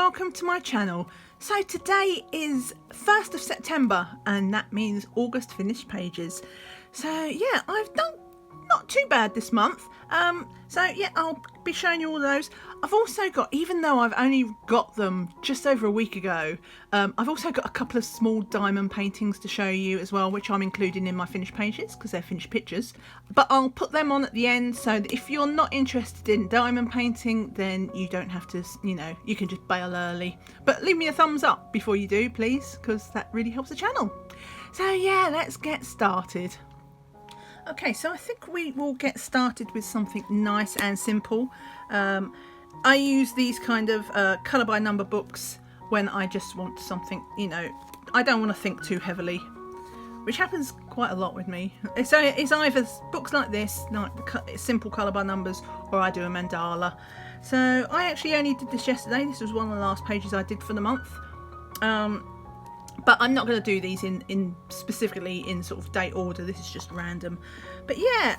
welcome to my channel. So today is 1st of September and that means August finished pages. So yeah, I've done not too bad this month. So yeah, I'll be showing you all those. I've also got, even though I've only got them just over a week ago, I've also got a couple of small diamond paintings to show you as well, which I'm including in my finished pages because they're finished pictures. But I'll put them on at the end, so that if you're not interested in diamond painting, then you don't have to, you know, you can just bail early. But leave me a thumbs up before you do, please, because that really helps the channel. So yeah, let's get started. Okay, so I think we will get started with something nice and simple. I use these kind of colour by number books when I just want something, you know, I don't want to think too heavily, which happens quite a lot with me. It's either books like this, like simple colour by numbers, or I do a mandala. So I actually only did this yesterday. This was one of the last pages I did for the month. But I'm not going to do these in specifically in sort of date order. This is just random. But yeah,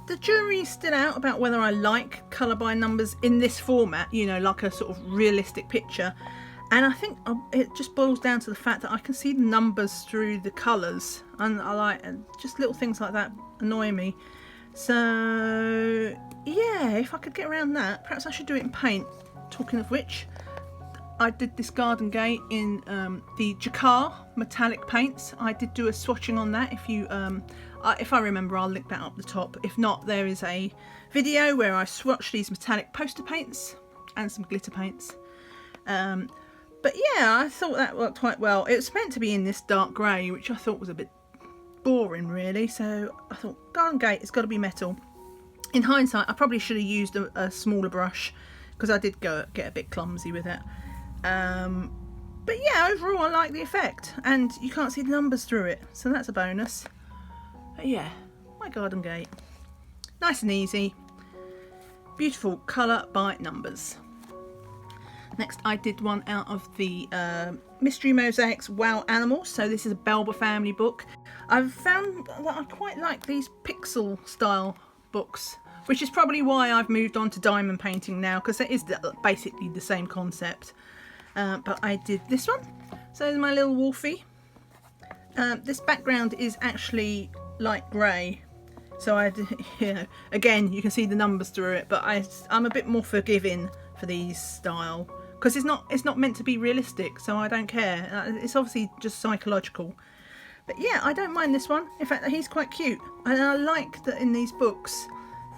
the jury's still out about whether I like colour by numbers in this format, you know, like a sort of realistic picture. And I think it just boils down to the fact that I can see the numbers through the colours, and I like just little things like that annoy me. So yeah, if I could get around that, perhaps I should do it in paint. Talking of which, I did this garden gate in the Jacquard metallic paints. I did do a swatching on that. If I remember, I'll link that up the top. If not, there is a video where I swatched these metallic poster paints and some glitter paints. But yeah, I thought that worked quite well. It was meant to be in this dark grey, which I thought was a bit boring really. So I thought, garden gate, it's got to be metal. In hindsight, I probably should have used a smaller brush because I did get a bit clumsy with it. But yeah, overall I like the effect, and you can't see the numbers through it, so that's a bonus. But yeah, my garden gate, nice and easy, beautiful colour by numbers. Next I did one out of the Mystery Mosaics Wow Animals. So this is a Belba family book. I've found that I quite like these pixel style books, which is probably why I've moved on to diamond painting now, because it is basically the same concept. But I did this one. So there's my little wolfie. This background is actually light grey, so I, you know, again you can see the numbers through it. But I'm a bit more forgiving for these style because it's not meant to be realistic, so I don't care. It's obviously just psychological. But yeah, I don't mind this one. In fact, he's quite cute, and I like that in these books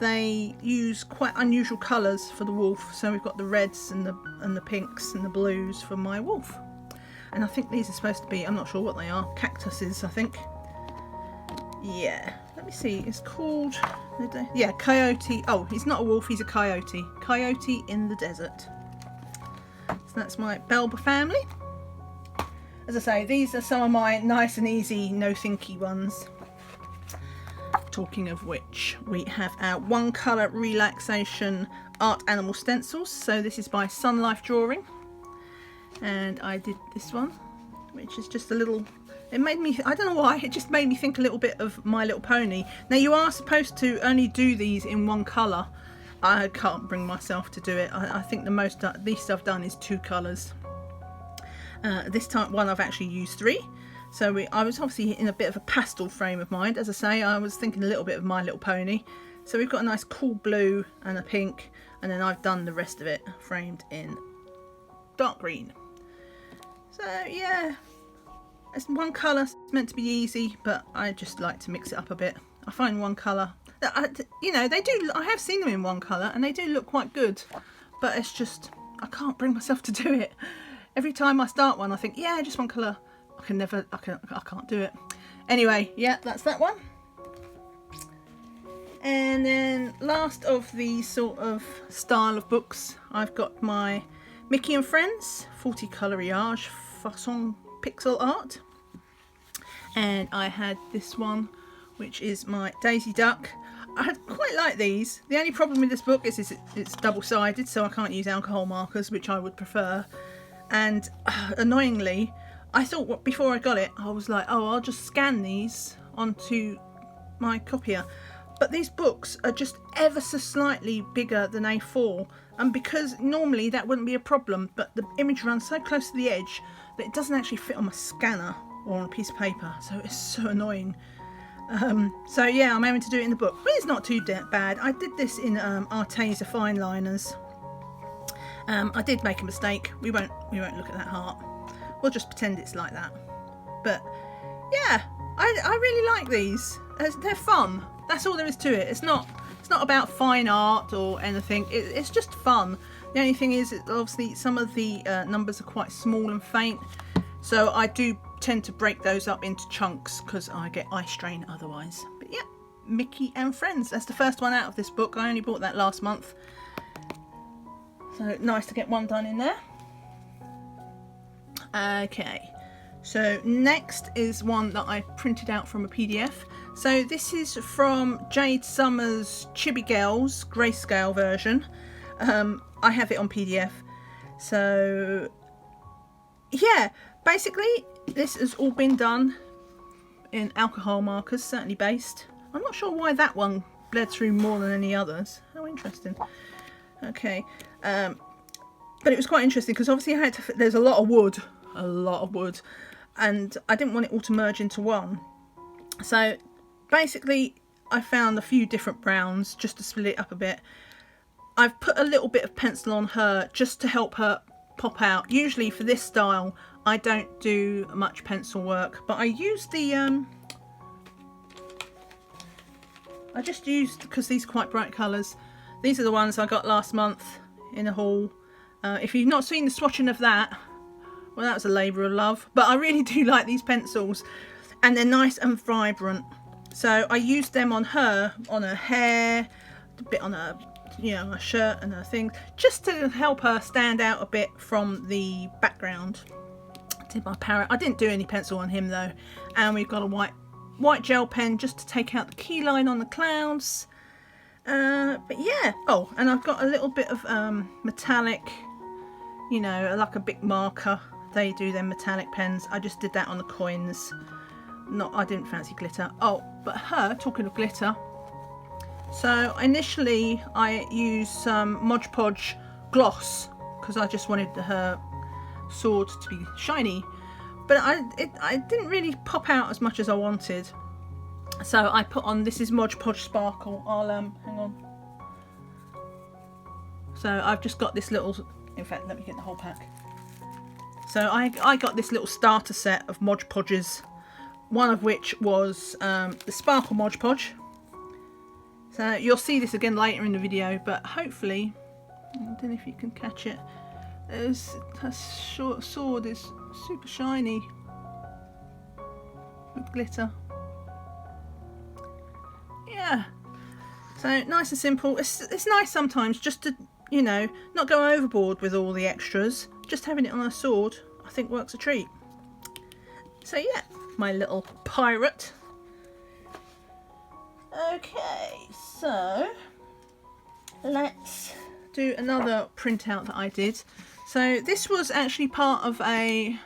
they use quite unusual colours for the wolf. So we've got the reds and the pinks and the blues for my wolf. And I think these are supposed to be, I'm not sure what they are, cactuses I think. Yeah, let me see, it's called, yeah, coyote. Oh, he's not a wolf, he's a coyote. Coyote in the desert. So that's my Belba family. As I say, these are some of my nice and easy, no thinky ones. Talking of which, we have our one colour relaxation art animal stencils. So this is by Sunlife Drawing, and I did this one, which is just a little, it made me, I don't know why, it just made me think a little bit of My Little Pony. Now you are supposed to only do these in one colour. I can't bring myself to do it. I think the most least I've done is 2 colours. This time one I've actually used 3. So I was obviously in a bit of a pastel frame of mind. As I say, I was thinking a little bit of My Little Pony. So we've got a nice cool blue and a pink, and then I've done the rest of it framed in dark green. So yeah, it's one colour. It's meant to be easy, but I just like to mix it up a bit. I find one colour, you know, they do, I have seen them in one colour and they do look quite good, but it's just, I can't bring myself to do it. Every time I start one I think, yeah, just one colour. I can't do it. Anyway, yeah, that's that one. And then last of the sort of style of books, I've got my Mickey and Friends 40 coloriage façon pixel art. And I had this one, which is my Daisy Duck. I quite like these. The only problem with this book is it's double-sided, so I can't use alcohol markers, which I would prefer. And annoyingly, I thought before I got it, I was like, oh, I'll just scan these onto my copier. but these books are just ever so slightly bigger than A4, and because normally that wouldn't be a problem, but the image runs so close to the edge that it doesn't actually fit on my scanner or on a piece of paper, so it's so annoying. So yeah, I'm aiming to do it in the book, but it's not too bad. I did this in Arteza fine liners. I did make a mistake. We won't look at that heart. We'll just pretend it's like that. But yeah, I really like these. They're fun. That's all there is to it. It's not about fine art or anything. It's just fun. The only thing is, obviously, some of the numbers are quite small and faint, so I do tend to break those up into chunks because I get eye strain otherwise. But yeah, Mickey and Friends. That's the first one out of this book. I only bought that last month, so nice to get one done in there. Okay, so next is one that I printed out from a PDF. So this is from Jade Summers' Chibi Girls Greyscale version. I have it on PDF. So yeah, basically this has all been done in alcohol markers, certainly based. I'm not sure why that one bled through more than any others. How interesting. Okay, but it was quite interesting because obviously I had to, there's a lot of wood, and I didn't want it all to merge into one. So basically I found a few different browns just to split it up a bit. I've put a little bit of pencil on her just to help her pop out. Usually for this style I don't do much pencil work, but I used the I just used, because these are quite bright colours, these are the ones I got last month in a haul. If you've not seen the swatching of that, well, that was a labour of love, but I really do like these pencils and they're nice and vibrant. So I used them on her hair, a bit on her, you know, her shirt and her things, just to help her stand out a bit from the background. I did my parrot. I didn't do any pencil on him though. And we've got a white gel pen just to take out the key line on the clouds. But yeah, oh, and I've got a little bit of metallic, you know, like a big marker. They do them metallic pens. I just did that on the coins. I didn't fancy glitter. Oh, but her, talking of glitter, so initially I used some Modge Podge gloss because I just wanted her sword to be shiny, but I didn't really pop out as much as I wanted, so I put on, this is Modge Podge Sparkle. I'll hang on. So I've just got this little, in fact let me get the whole pack. So I got this little starter set of Modge Podges, one of which was the Sparkle Modge Podge. So you'll see this again later in the video, but hopefully, I don't know if you can catch it, her sword is super shiny with glitter. Yeah, so nice and simple. It's nice sometimes just to, you know, not go overboard with all the extras. Just having it on a sword, I think, works a treat. So yeah, my little pirate. Okay, so let's do another printout that I did. So this was actually part of it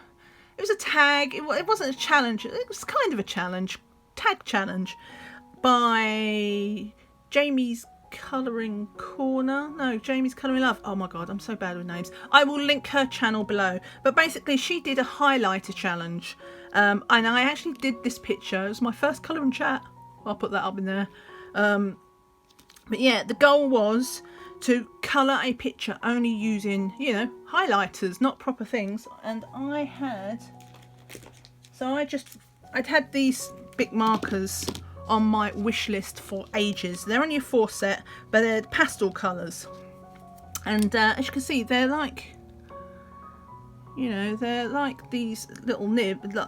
was a tag, it wasn't a challenge, it was kind of a challenge, tag challenge by Jamie's Colouring Corner, no, Jamie's Colouring Love. Oh my god, I'm so bad with names. I will link her channel below, but basically she did a highlighter challenge, and I actually did this picture. It was my first colouring chat. I'll put that up in there. But yeah, the goal was to colour a picture only using, you know, highlighters, not proper things. And I'd had these big markers on my wish list for ages. They're only a 4 set, but they're pastel colours. And as you can see, they're like, you know, they're like these little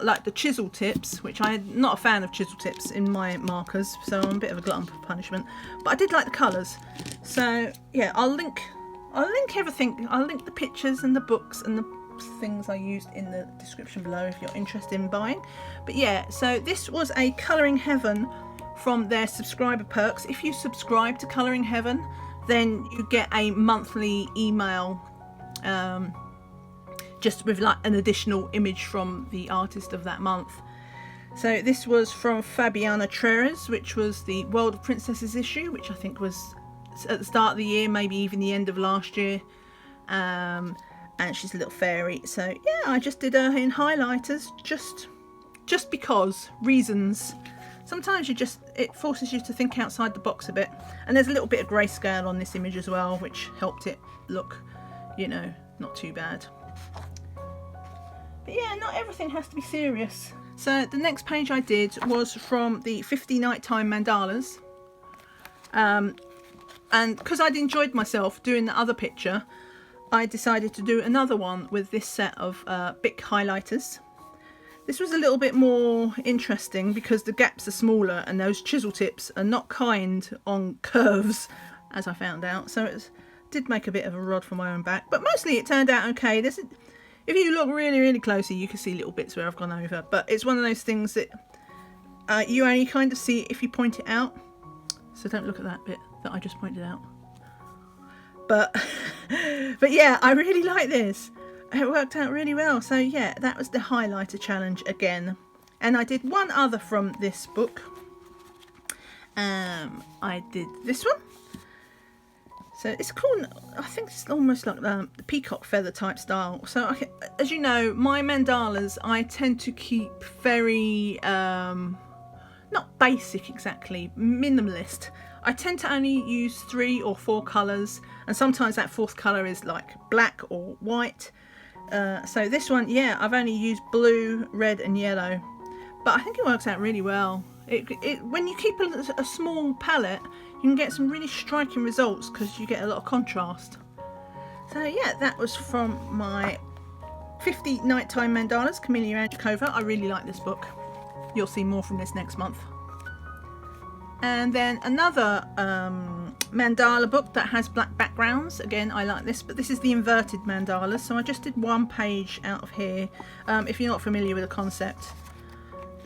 like the chisel tips, which I'm not a fan of chisel tips in my markers, so I'm a bit of a glutton for punishment. But I did like the colours. So yeah, I'll link everything. I'll link the pictures and the books and the things I used in the description below if you're interested in buying. But yeah, so this was a Colouring Heaven from their subscriber perks. If you subscribe to Colouring Heaven, then you get a monthly email just with like an additional image from the artist of that month. So this was from Carrés, which was the World of Princesses issue, which I think was at the start of the year, maybe even the end of last year. And she's a little fairy. So yeah, I just did her in highlighters, just because reasons. Sometimes it forces you to think outside the box a bit. And there's a little bit of grayscale on this image as well, which helped it look, you know, not too bad. But yeah, not everything has to be serious. So the next page I did was from the 50 Nighttime Mandalas. And because I'd enjoyed myself doing the other picture, I decided to do another one with this set of Bic highlighters. This was a little bit more interesting because the gaps are smaller and those chisel tips are not kind on curves, as I found out. So it did make a bit of a rod for my own back, but mostly it turned out okay. If you look really, really closely, you can see little bits where I've gone over, but it's one of those things that you only kind of see if you point it out. So don't look at that bit that I just pointed out. But yeah, I really like this. It worked out really well. So yeah, that was the highlighter challenge again. And I did one other from this book. I did this one. So it's called, I think it's almost like the peacock feather type style. So as you know, my mandalas, I tend to keep very, not basic exactly, minimalist. I tend to only use 3 or 4 colours, and sometimes that 4th colour is like black or white. So this one, yeah, I've only used blue, red and yellow, but I think it works out really well. When you keep a small palette, you can get some really striking results because you get a lot of contrast. So yeah, that was from my 50 Nighttime Mandalas, Kamilya Angelkova. I really like this book. You'll see more from this next month. And then another mandala book that has black backgrounds. Again, I like this, but this is the inverted mandalas. So I just did one page out of here. If you're not familiar with the concept,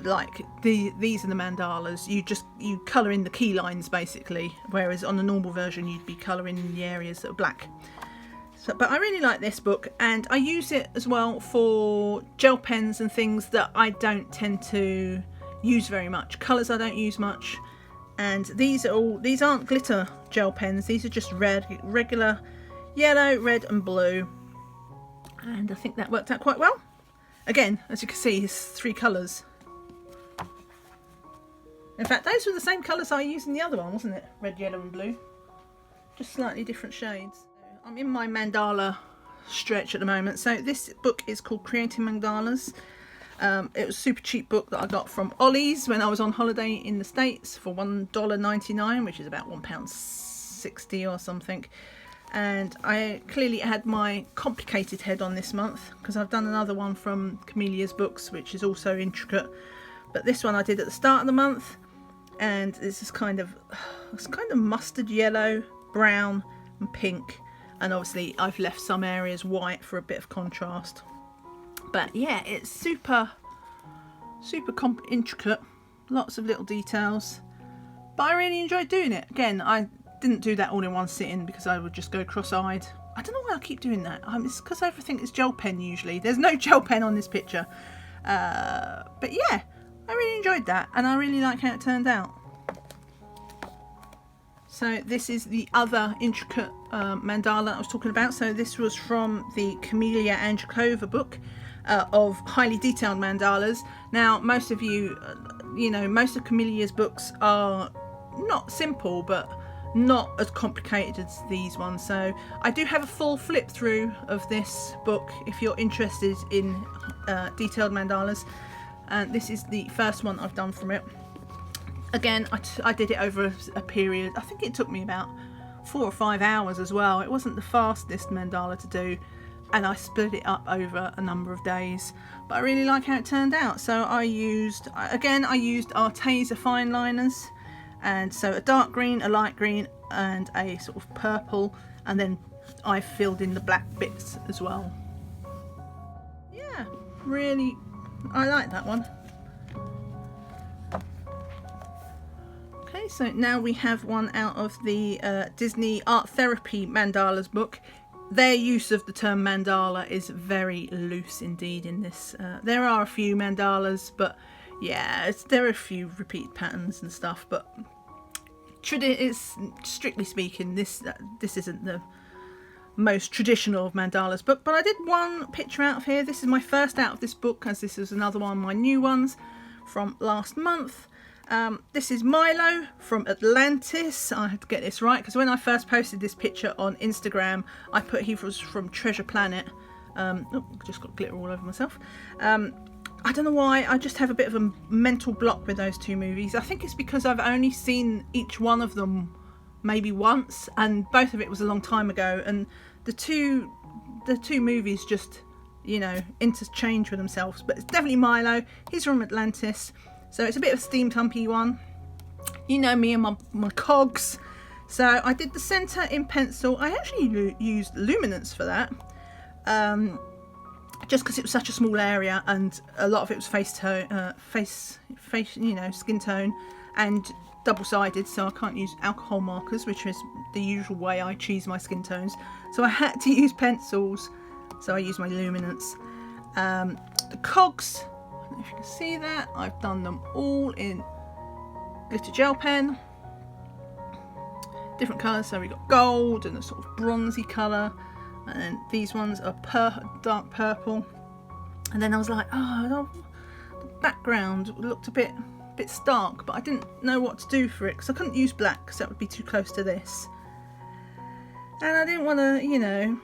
like these are the mandalas. You colour in the key lines basically, whereas on the normal version you'd be colouring in the areas that are black. So, but I really like this book, and I use it as well for gel pens and things that I don't tend to use very much. Colours I don't use much. And these aren't glitter gel pens, these are just regular yellow, red and blue, and I think that worked out quite well. Again, as you can see, it's 3 colours. In fact, those were the same colours I used in the other one, wasn't it? Red, yellow and blue, just slightly different shades. I'm in my mandala stretch at the moment. So this book is called Creating Mandalas. It was a super cheap book that I got from Ollie's when I was on holiday in the States for $1.99, which is about £1.60 or something. And I clearly had my complicated head on this month because I've done another one from Kamilya's books, which is also intricate. But this one I did at the start of the month, and this is it's kind of mustard yellow, brown and pink. And obviously I've left some areas white for a bit of contrast. But yeah, it's super intricate, lots of little details, but I really enjoyed doing it. Again, I didn't do that all in one sitting because I would just go cross-eyed. I don't know why I keep doing that. It's because everything is gel pen usually. There's no gel pen on this picture. But yeah, I really enjoyed that, and I really like how it turned out. So this is the other intricate mandala I was talking about. So this was from the Kamilya Angelkova book. Of highly detailed mandalas. Now, most of you, most of Kamilya's books are not simple, but not as complicated as these ones. So I do have a full flip through of this book if you're interested in detailed mandalas. And this is the first one I've done from it. Again, I did it over a period. I think it took me about 4 or 5 hours as well. It wasn't the fastest mandala to do. And I split it up over a number of days, but I really like how it turned out. So I used Arcturus fine liners, and so a dark green, a light green and a sort of purple, and then I filled in the black bits as well. Yeah, really, I like that one. Okay, so now we have one out of the Disney Art Therapy Mandalas book. Their use of the term mandala is very loose indeed in this. There are a few mandalas, but yeah, there are a few repeat patterns and stuff, but it's strictly speaking, this isn't the most traditional of mandalas, but I did one picture out of here. This is my first out of this book, as this is another one of my new ones from last month. This is Milo from Atlantis. I had to get this right because when I first posted this picture on Instagram, I put he was from Treasure Planet. Just got glitter all over myself. I don't know why, I just have a bit of a mental block with those two movies. I think it's because I've only seen each one of them maybe once, and both of it was a long time ago, and the two movies just, you know, interchange with themselves. But it's definitely Milo. He's from Atlantis, so it's a bit of a steampumpy one. You know me and my cogs. So I did the centre in pencil. I actually used luminance for that, just because it was such a small area and a lot of it was face, you know, skin tone, and double-sided, so I can't use alcohol markers, which is the usual way I choose my skin tones. So I had to use pencils, so I used my luminance. The cogs, I don't know if you can see that, I've done them all in glitter gel pen, different colours. So we've got gold and a sort of bronzy colour, and then these ones are dark purple. And then I was like, oh, the background looked a bit stark, but I didn't know what to do for it because I couldn't use black because that would be too close to this, and I didn't want to, you know.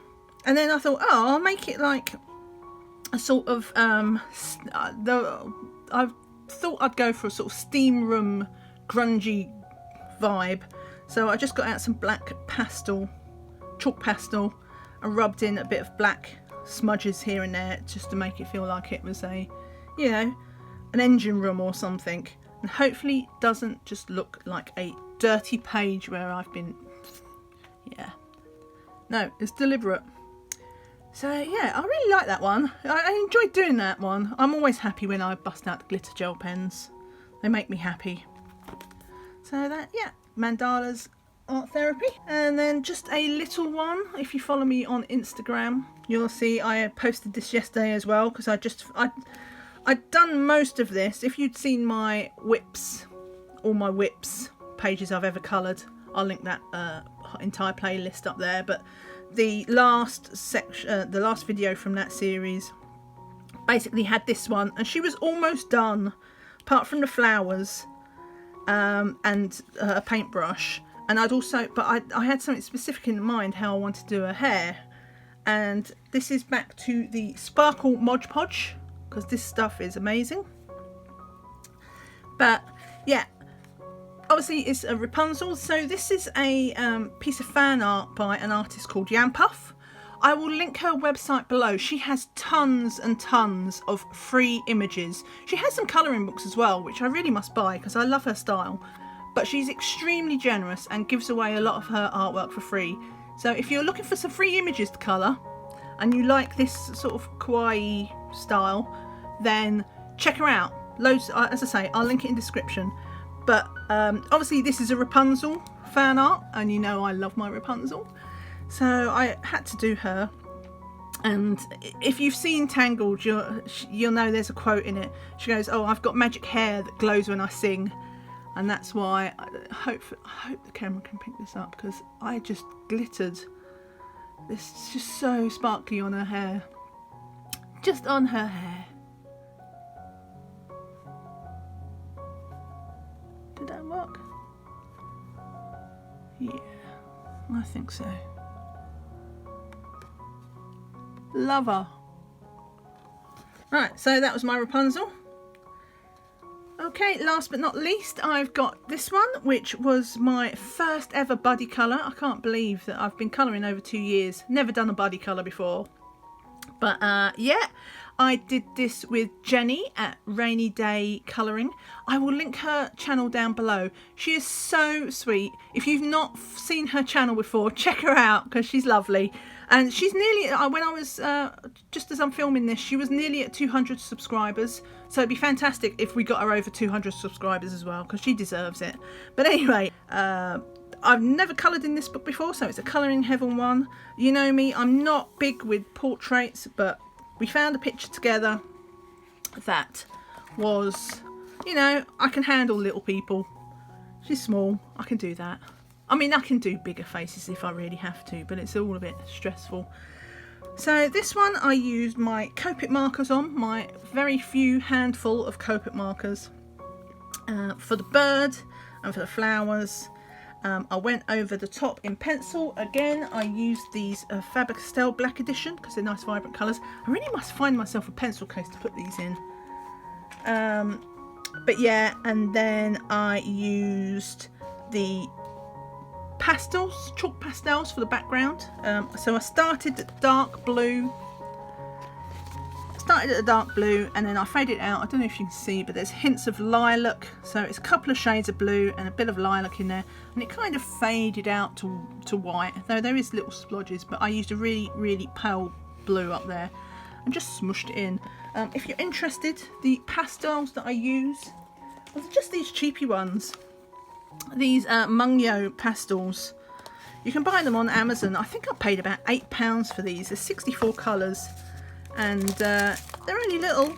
And then I thought, oh, I'll make it like a sort of I thought I'd go for a sort of steam room grungy vibe, so I just got out some black pastel, chalk pastel, and rubbed in a bit of black smudges here and there just to make it feel like it was a, you know, an engine room or something, and hopefully doesn't just look like a dirty page where I've been, yeah, no, it's deliberate. So yeah, I really like that one. I enjoyed doing that one. I'm always happy when I bust out the glitter gel pens. They make me happy. So that, yeah, Mandalas Art Therapy. And then just a little one, if you follow me on Instagram, you'll see I posted this yesterday as well, because I'd done most of this. If you'd seen my whips, all my whips pages I've ever coloured, I'll link that entire playlist up there. But the last section, the last video from that series, basically had this one, and she was almost done, apart from the flowers and a paintbrush. And I'd also, but I had something specific in mind how I wanted to do her hair, and this is back to the Sparkle Modge Podge, because this stuff is amazing. But yeah, obviously it's a Rapunzel. So this is a piece of fan art by an artist called Yampuff. I will link her website below. She has tons and tons of free images. She has some colouring books as well, which I really must buy because I love her style. But she's extremely generous and gives away a lot of her artwork for free. So if you're looking for some free images to colour and you like this sort of kawaii style, then check her out. Loads, as I say, I'll link it in the description. But obviously this is a Rapunzel fan art, and you know I love my Rapunzel, so I had to do her. And if you've seen Tangled, you'll know there's a quote in it. She goes, "Oh, I've got magic hair that glows when I sing," and that's why I hope the camera can pick this up, because I just glittered. This is just so sparkly on her hair, just on her hair. Did that work? Yeah, I think so. Love her. Right, so that was my Rapunzel. Okay, last but not least, I've got this one, which was my first ever buddy colour. I can't believe that I've been colouring over 2 years. Never done a buddy colour before. But yeah, I did this with Jenny at Rainy Day Colouring. I will link her channel down below. She is so sweet. If you've not seen her channel before, check her out because she's lovely. And she's nearly, when I was, just as I'm filming this, she was nearly at 200 subscribers. So it'd be fantastic if we got her over 200 subscribers as well, because she deserves it. But anyway, I've never coloured in this book before, so it's a Colouring Heaven one. You know me, I'm not big with portraits, but we found a picture together that was you know, I can handle little people. She's small, I can do that. I mean, I can do bigger faces if I really have to, but it's all a bit stressful. So this one I used my Copic markers on, my very few handful of Copic markers for the bird and for the flowers. I went over the top in pencil. Again, I used these FABER Black Edition because they're nice vibrant colours. I really must find myself a pencil case to put these in. But yeah, and then I used the pastels, chalk pastels for the background. So I started at dark blue. And then I faded it out. I don't know if you can see, but there's hints of lilac, so it's a couple of shades of blue and a bit of lilac in there, and it kind of faded out to white, though there is little splodges, but I used a really pale blue up there and just smushed it in. If you're interested, the pastels that I use are just these cheapy ones, these Mungyo pastels. You can buy them on Amazon. I think I paid about £8 for these. There's 64 colours. And they're only little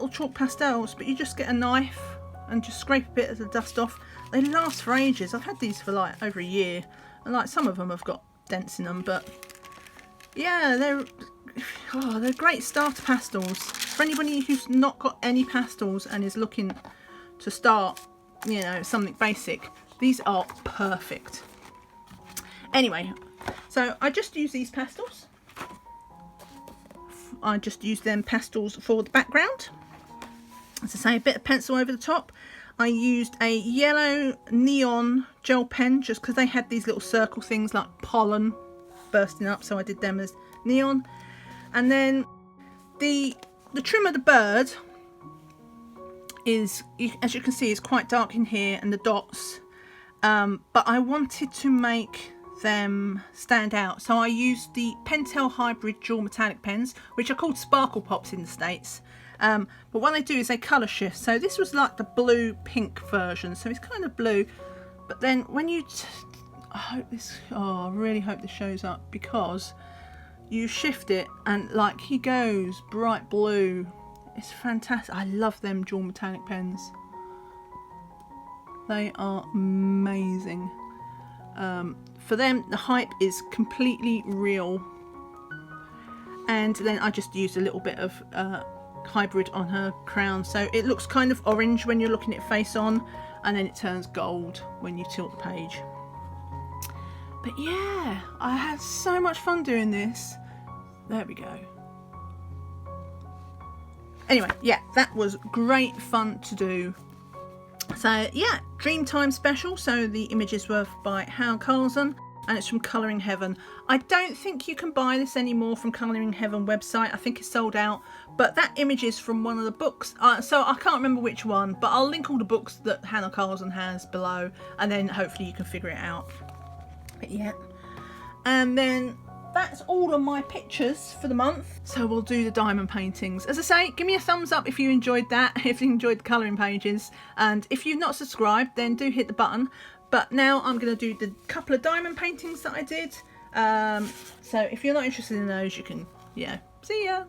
chalk pastels, but you just get a knife and just scrape a bit of the dust off. They last for ages. I've had these for like over a year, and like some of them have got dents in them, but yeah, they're great starter pastels for anybody who's not got any pastels and is looking to start, you know, something basic. These are perfect. Anyway, so I just use these pastels. I just used them pastels for the background. As I say, a bit of pencil over the top. I used a yellow neon gel pen just because they had these little circle things like pollen bursting up, so I did them as neon. And then the trim of the bird is, as you can see, is quite dark in here, and the dots. But I wanted to make them stand out, so I used the Pentel hybrid dual metallic pens, which are called Sparkle Pops in the States, but what they do is they colour shift. So this was like the blue pink version, so it's kind of blue, but then when you I really hope this shows up, because you shift it and like he goes bright blue. It's fantastic. I love them dual metallic pens, they are amazing. For them, the hype is completely real. And then I just used a little bit of hybrid on her crown, so it looks kind of orange when you're looking at face on, and then it turns gold when you tilt the page. But yeah, I had so much fun doing this. There we go. Anyway, yeah, that was great fun to do. So yeah, Dreamtime special. So the images were by Hal Carlson, and it's from Colouring Heaven. I don't think you can buy this anymore from Colouring Heaven website. I think it's sold out, but that image is from one of the books, so I can't remember which one, but I'll link all the books that Hannah Carlson has below, and then hopefully you can figure it out. But yeah, and then that's all of my pictures for the month. So we'll do the diamond paintings. As I say, give me a thumbs up if you enjoyed that, if you enjoyed the colouring pages, and if you've not subscribed, then do hit the button. But now I'm going to do the couple of diamond paintings that I did. So if you're not interested in those, you can, yeah, see ya.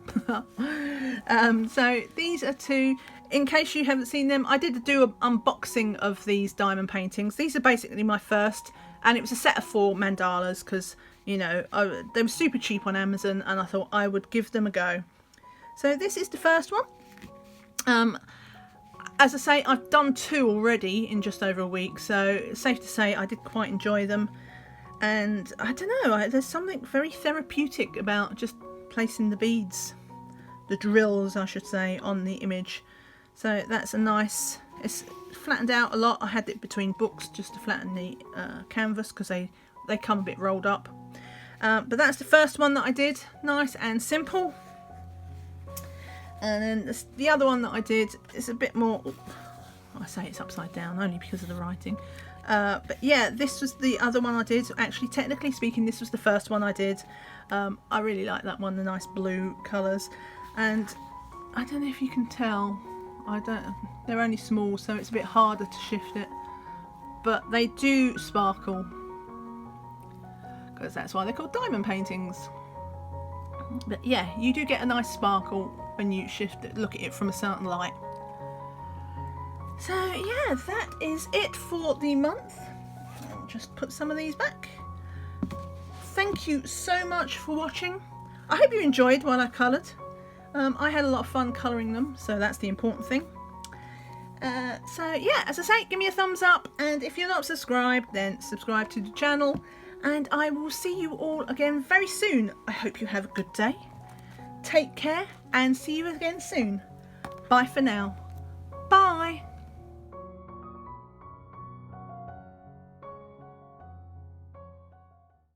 So these are two. In case you haven't seen them, I did do an unboxing of these diamond paintings. These are basically my first, and it was a set of 4 mandalas because, you know, they were super cheap on Amazon, and I thought I would give them a go. So this is the first one. As I say, I've done 2 already in just over a week, so it's safe to say I did quite enjoy them. And I don't know, there's something very therapeutic about just placing the beads, the drills I should say, on the image. So that's a nice, it's flattened out a lot. I had it between books just to flatten the canvas because they come a bit rolled up. But that's the first one that I did, nice and simple. And then the other one that I did is a bit more, I say it's upside down only because of the writing. But yeah, this was the other one I did. Actually, technically speaking, this was the first one I did. I really like that one, the nice blue colours. And I don't know if you can tell, they're only small, so it's a bit harder to shift it. But they do sparkle, because that's why they're called diamond paintings. But yeah, you do get a nice sparkle when you shift it, look at it from a certain light. So yeah, that is it for the month. I'll just put some of these back. Thank you so much for watching. I hope you enjoyed while I coloured. I had a lot of fun colouring them, so that's the important thing. So yeah, as I say, give me a thumbs up, and if you're not subscribed, then subscribe to the channel, and I will see you all again very soon. I hope you have a good day. Take care, and see you again soon. Bye for now.